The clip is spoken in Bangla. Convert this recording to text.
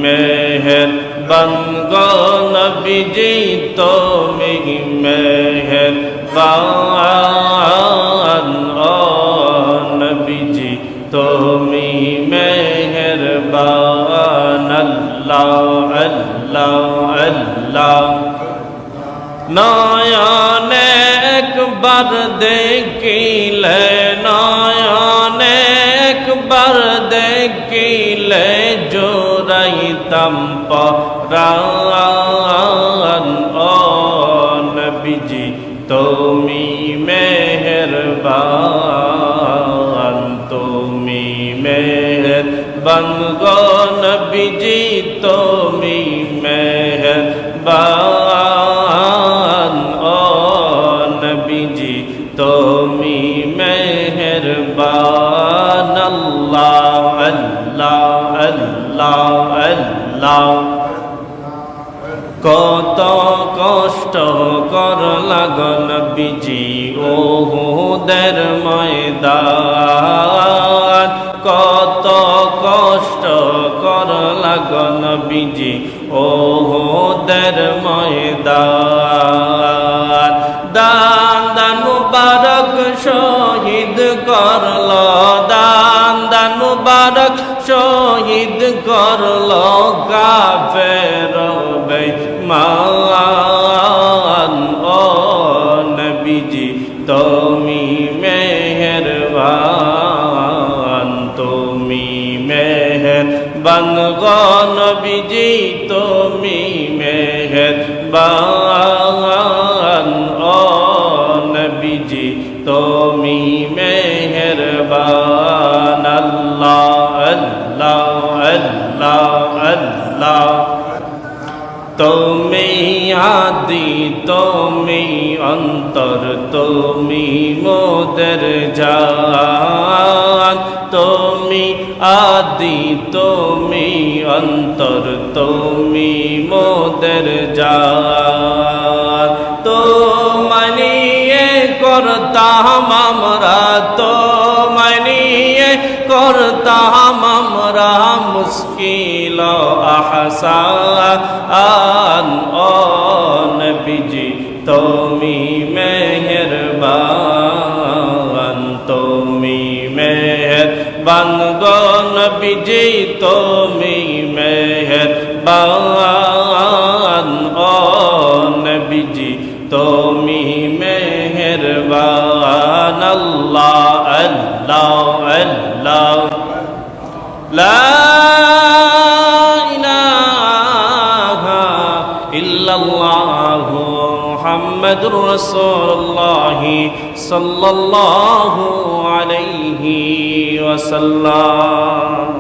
মেহেরবান গো নবীজি তুমি মেহেরবান ও নবীজি তুমি মেহেরবান আল্লাহ আল্লাহ আল্লাহ নয়নে একবার দেখিলে নয়নে একবার দেখিলে জোড়াইতাম পরাণ ও নবীজি তুমি মেহেরবান তুমি মেহেরবান গো নবীজি তুমি মেহেরবান ও নবীজি তুমি মেহেরবান আল্লাহ আল্লাহ আল্লাহ আল্লাহ কত কষ্ট কর লাগন নবীজি ওহুদের ময়দান কত কষ্ট কর লাগন নবীজি ওহুদের ময়দান দান দান মুবারক শহীদ করল দান দান মুবারক শহীদ করল কাফের বেঈমান ও নবীজি তুমি মেহেরবান তুমি মেহেরবান গো নবীজি তুমি মেহেরবান ও নবীজি তুমি মেহেরবান আল্লাহ আল্লাহ আল্লাহ আল্লাহ তুমি আদি তুমি অন্তর তুমি মোদের জান তুমি আদি তুমি অন্তর তুমি মোদের জান তো মানিয়ে করতাম আমরা তো মানিয়ে করতাম আমরা মুশকিল আহসান ও নবীজি তুমি মেহেরবান তুমি মেহেরবান গো নবীজি তুমি মেহেরবান ও নবীজি তুমি মেহেরবান আল্লাহ আল্লাহ আল্লাহ লা ইলাহা ইল্লাল্লাহু মুহাম্মাদুর রাসূলুল্লাহ সাল্লাল্লাহু আলাইহি ওয়াসাল্লাম।